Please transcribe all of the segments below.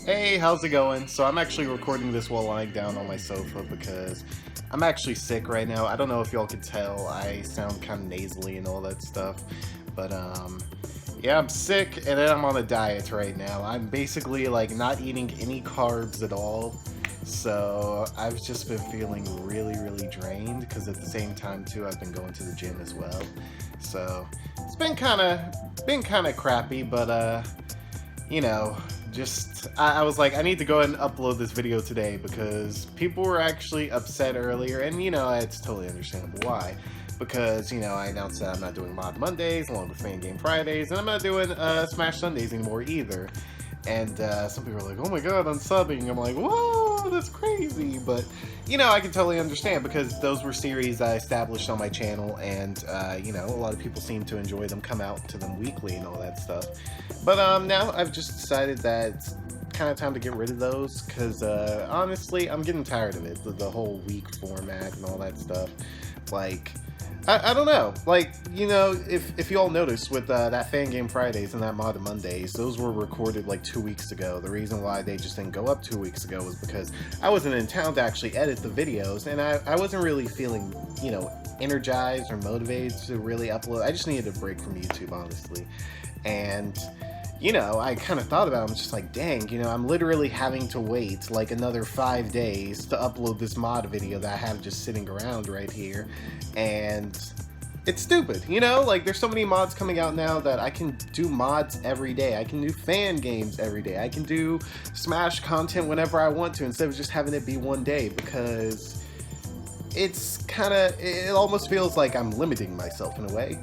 Hey, how's it going? So I'm actually recording this while lying down on my sofa because I'm actually sick right now. I don't know if y'all could tell, I sound kind of nasally and all that stuff, but yeah, I'm sick and then I'm on a diet right now. I'm basically like not eating any carbs at all, so I've just been feeling really drained because at the same time too I've been going to the gym as well. So it's been kind of crappy, but you know, just I was like, I need to go ahead and upload this video today because people were actually upset earlier, and it's totally understandable why. Because I announced that I'm not doing Mod Mondays along with Fan Game Fridays, and I'm not doing Smash Sundays anymore either. And some people are like, "Oh my God, I'm subbing." I'm like, "Whoa, that's crazy!" But I can totally understand because those were series I established on my channel, and a lot of people seem to enjoy them, come out to them weekly and all that stuff. But now I've just decided that it's kind of time to get rid of those because honestly, I'm getting tired of it. The whole week format and all that stuff. Like, I don't know, like, if you all noticed with that Fan Game Fridays and that Mod Mondays, those were recorded like 2 weeks ago. The reason why they just didn't go up 2 weeks ago was because I wasn't in town to actually edit the videos, and I wasn't really feeling, energized or motivated to really upload. I just needed a break from YouTube, honestly. And I kind of thought about it. I'm just like, dang, I'm literally having to wait like another 5 days to upload this mod video that I have just sitting around right here. And it's stupid, like there's so many mods coming out now that I can do mods every day. I can do fan games every day. I can do Smash content whenever I want to instead of just having it be one day, because it almost feels like I'm limiting myself in a way.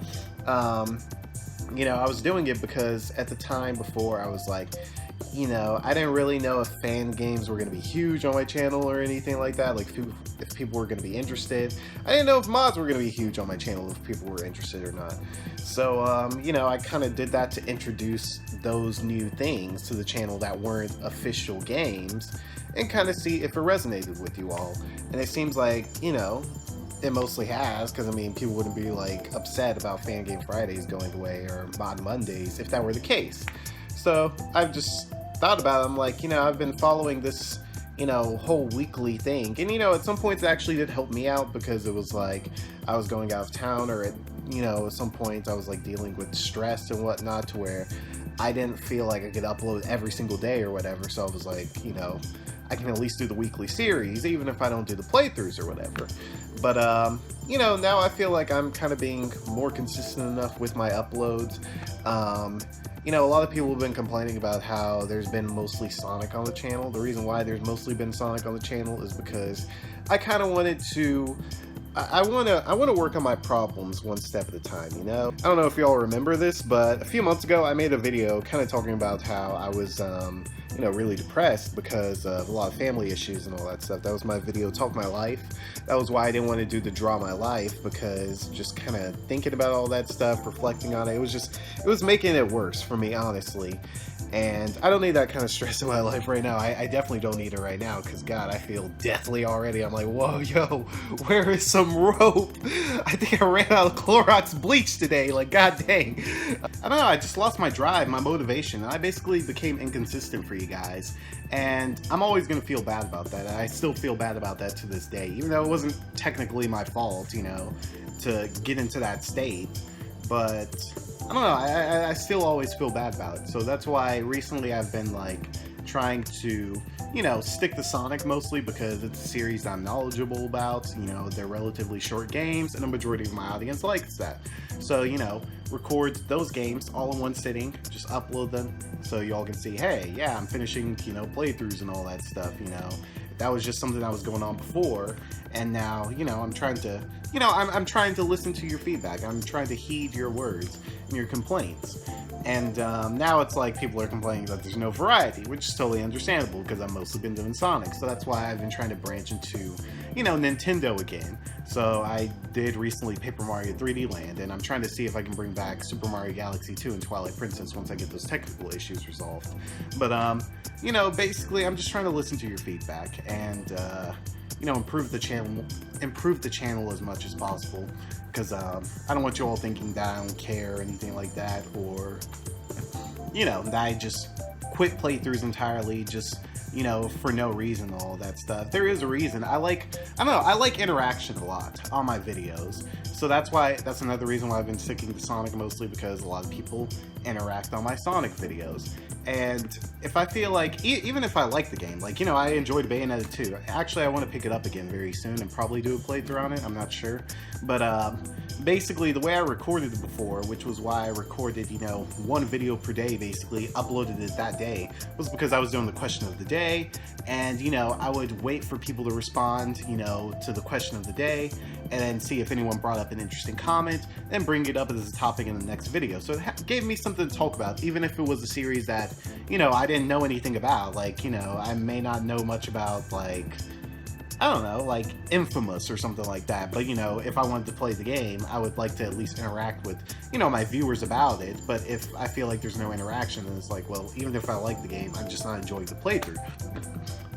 I was doing it because at the time before I was like, I didn't really know if fan games were going to be huge on my channel or anything like that, like if people were going to be interested. I didn't know if mods were going to be huge on my channel, if people were interested or not. So, I kind of did that to introduce those new things to the channel that weren't official games and kind of see if it resonated with you all. And it seems like, it mostly has, because people wouldn't be like upset about Fan Game Fridays going away or Mod Mondays if that were the case. So I've just thought about it. I'm like, I've been following this, whole weekly thing, and at some points it actually did help me out because it was like I was going out of town, or at some points I was like dealing with stress and whatnot to where I didn't feel like I could upload every single day or whatever. So I was like, I can at least do the weekly series, even if I don't do the playthroughs or whatever. But, now I feel like I'm kind of being more consistent enough with my uploads. A lot of people have been complaining about how there's been mostly Sonic on the channel. The reason why there's mostly been Sonic on the channel is because I kind of wanted to... I want to work on my problems one step at a time, I don't know if y'all remember this, but a few months ago I made a video kind of talking about how I was, really depressed because of a lot of family issues and all that stuff. That was my video, Talk My Life. That was why I didn't want to do the Draw My Life, because just kind of thinking about all that stuff, reflecting on it, it was making it worse for me, honestly. And I don't need that kind of stress in my life right now. I definitely don't need it right now, because God, I feel deathly already. I'm like, whoa, yo, where is some rope? I think I ran out of Clorox bleach today. Like, God dang. I don't know, I just lost my drive, my motivation. I basically became inconsistent for you guys. And I'm always going to feel bad about that. I still feel bad about that to this day, even though it wasn't technically my fault, to get into that state. But I don't know, I still always feel bad about it. So that's why recently I've been like trying to, stick to Sonic mostly because it's a series I'm knowledgeable about. They're relatively short games and a majority of my audience likes that. So, record those games all in one sitting, just upload them so y'all can see, hey, yeah, I'm finishing, playthroughs and all that stuff, That was just something that was going on before, and now, I'm trying to, I'm trying to listen to your feedback. I'm trying to heed your words and your complaints. And now it's like people are complaining that there's no variety, which is totally understandable because I've mostly been doing Sonic. So that's why I've been trying to branch into, Nintendo again. So I did recently Paper Mario 3D Land, and I'm trying to see if I can bring back Super Mario Galaxy 2 and Twilight Princess once I get those technical issues resolved. But, basically I'm just trying to listen to your feedback and, improve the channel as much as possible, because I don't want you all thinking that I don't care or anything like that, or that I just quit playthroughs entirely just, you know, for no reason, all that stuff. There is a reason. I don't know, I like interaction a lot on my videos. So that's another reason why I've been sticking to Sonic, mostly because a lot of people interact on my Sonic videos. And if I feel like, even if I like the game, like, you know, I enjoyed Bayonetta 2. Actually, I want to pick it up again very soon and probably do a playthrough on it. I'm not sure. But basically, the way I recorded it before, which was why I recorded, you know, one video per day, basically, uploaded it that day, was because I was doing the question of the day. And, you know, I would wait for people to respond, you know, to the question of the day, and then see if anyone brought up an interesting comment, then bring it up as a topic in the next video. So it gave me something to talk about, even if it was a series that, you know, I didn't know anything about. Like, you know, I may not know much about, like, I don't know, like Infamous or something like that. But, you know, if I wanted to play the game, I would like to at least interact with, you know, my viewers about it. But if I feel like there's no interaction, then it's like, well, even if I like the game, I'm just not enjoying the playthrough.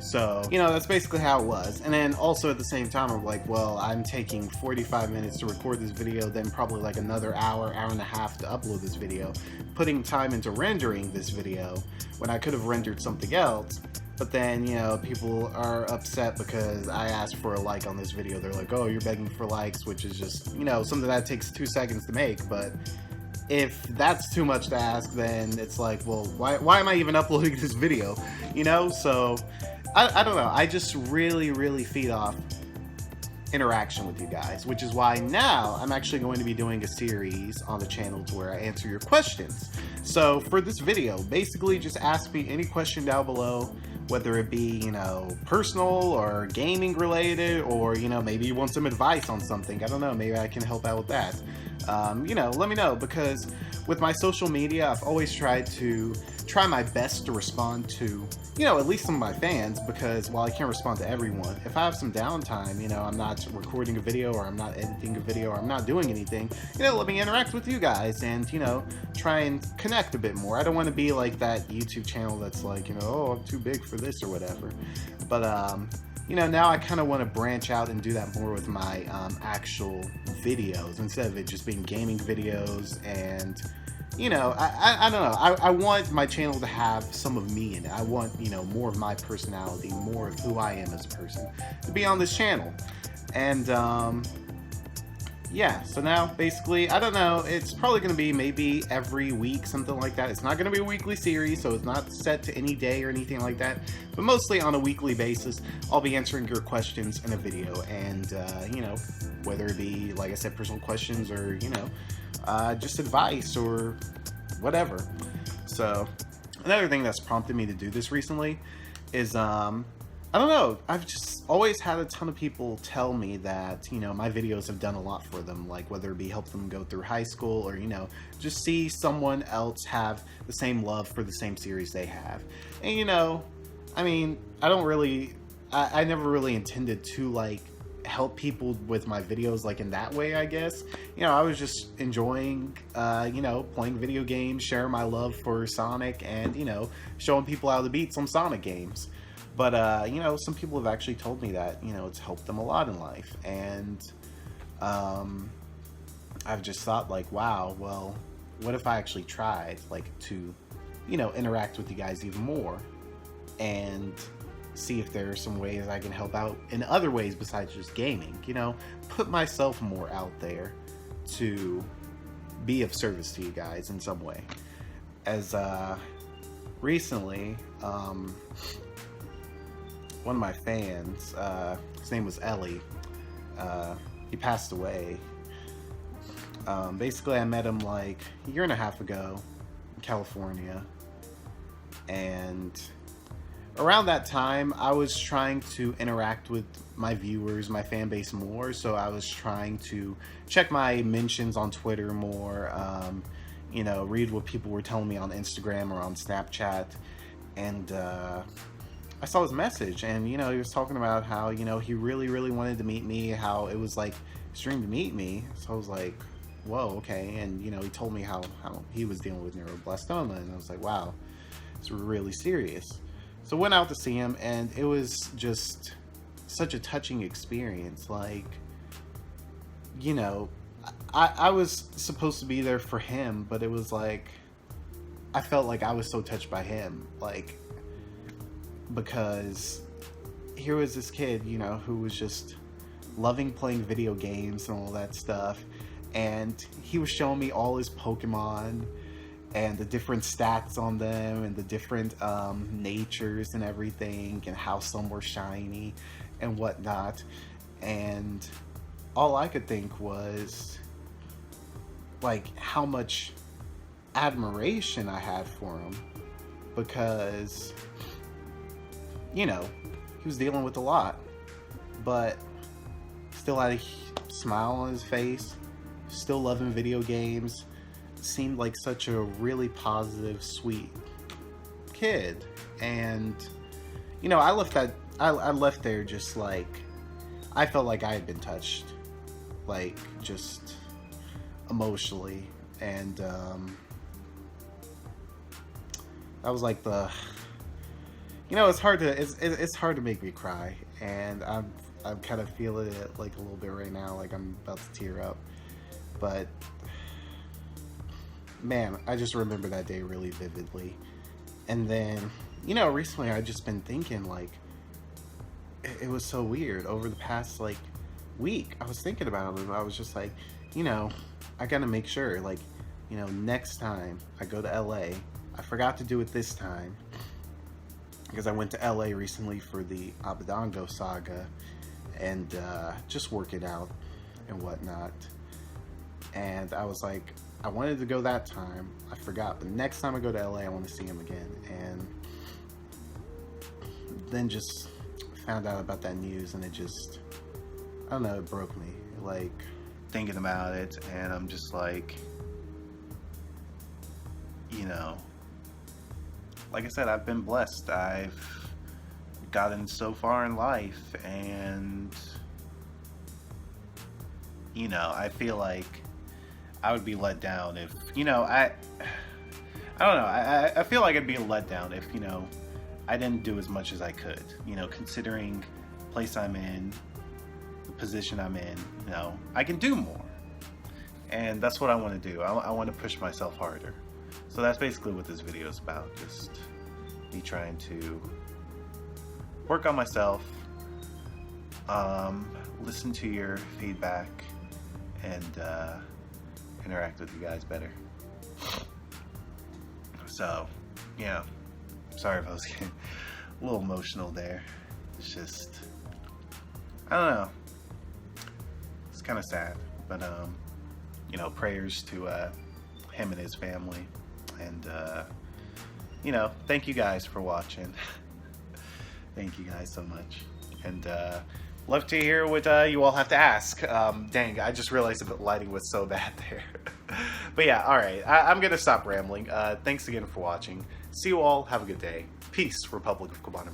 So, you know, that's basically how it was. And then also at the same time, I'm like, well, I'm taking 45 minutes to record this video, then probably like another hour and a half to upload this video, putting time into rendering this video when I could have rendered something else. But then, you know, people are upset because I asked for a like on this video. They're like, oh, you're begging for likes, which is just, you know, something that takes 2 seconds to make. But if that's too much to ask, then it's like, well, why am I even uploading this video? You know, so I don't know. I just really feed off interaction with you guys, which is why now I'm actually going to be doing a series on the channel to where I answer your questions. So for this video, basically just ask me any question down below, whether it be, you know, personal or gaming related, or, you know, maybe you want some advice on something. I don't know, maybe I can help out with that. You know, let me know, because with my social media, I've always tried to try my best to respond to, you know, at least some of my fans, because while I can't respond to everyone, if I have some downtime, you know, I'm not recording a video, or I'm not editing a video, or I'm not doing anything, you know, let me interact with you guys and, you know, try and connect a bit more. I don't want to be like that YouTube channel that's like, you know, oh, I'm too big for this or whatever. But, you know, now I kind of want to branch out and do that more with my actual videos, instead of it just being gaming videos. And, you know, I don't know, I want my channel to have some of me in it. I want, you know, more of my personality, more of who I am as a person to be on this channel. And yeah, so now basically, I don't know, it's probably going to be maybe every week, something like that. It's not going to be a weekly series, so it's not set to any day or anything like that, but mostly on a weekly basis, I'll be answering your questions in a video. And, you know, whether it be, like I said, personal questions, or, you know, just advice or whatever. So another thing that's prompted me to do this recently is, I don't know, I've just always had a ton of people tell me that, you know, my videos have done a lot for them, like whether it be help them go through high school, or, you know, just see someone else have the same love for the same series they have. And, you know, I mean, I never really intended to, like, help people with my videos, like, in that way, I guess. You know, I was just enjoying, you know, playing video games, sharing my love for Sonic, and, you know, showing people how to beat some Sonic games. But, you know, some people have actually told me that, you know, it's helped them a lot in life. And I've just thought, like, wow, well, what if I actually tried, like, to, you know, interact with you guys even more, and see if there are some ways I can help out in other ways besides just gaming, you know, put myself more out there to be of service to you guys in some way. As recently, one of my fans, his name was Ellie, he passed away. Basically, I met him like a year and a half ago in California, and around that time, I was trying to interact with my viewers, my fan base more, so I was trying to check my mentions on Twitter more, you know, read what people were telling me on Instagram or on Snapchat, and I saw his message, and, you know, he was talking about how, you know, he really wanted to meet me, how it was, like, his dream to meet me. So I was like, whoa, okay. And, you know, he told me how he was dealing with neuroblastoma, and I was like, wow, it's really serious. So I went out to see him, and it was just such a touching experience. Like, you know, I was supposed to be there for him, but it was like, I felt like I was so touched by him, like, because here was this kid, you know, who was just loving playing video games and all that stuff, and he was showing me all his Pokemon and the different stats on them and the different natures and everything, and how some were shiny and whatnot. And all I could think was, like, how much admiration I had for him, because, you know, he was dealing with a lot, but still had a smile on his face, still loving video games, seemed like such a really positive, sweet kid. And, you know, I left there just like, I felt like I had been touched, like, just emotionally. And that was like the, you know, it's hard to make me cry, and I'm kind of feeling it like a little bit right now, like I'm about to tear up. But man, I just remember that day really vividly. And then, you know, recently I've just been thinking, like, it was so weird. Over the past, like, week, I was thinking about it. I was just like, you know, I gotta make sure, like, you know, next time I go to LA, I forgot to do it this time, because I went to LA recently for the Abadango saga, and just work it out and whatnot. And I was like, I wanted to go that time, I forgot, but next time I go to LA, I want to see him again. And then just found out about that news, and it just, I don't know, it broke me, like, thinking about it. And I'm just like, you know, like I said, I've been blessed. I've gotten so far in life, and, you know, I feel like I would be let down if, you know, I don't know, I feel like I'd be let down if, you know, I didn't do as much as I could, you know, considering the place I'm in, the position I'm in, you know, I can do more. And that's what I want to do. I want to push myself harder. So that's basically what this video is about, just me trying to work on myself, listen to your feedback, and interact with you guys better. So, yeah, sorry if I was getting a little emotional there. It's just, I don't know, it's kind of sad, but you know, prayers to him and his family. And you know, thank you guys for watching. Thank you guys so much. And love to hear what you all have to ask. Dang, I just realized the lighting was so bad there. But yeah, alright, I'm gonna stop rambling. Thanks again for watching. See you all, have a good day. Peace, Republic of Cubana.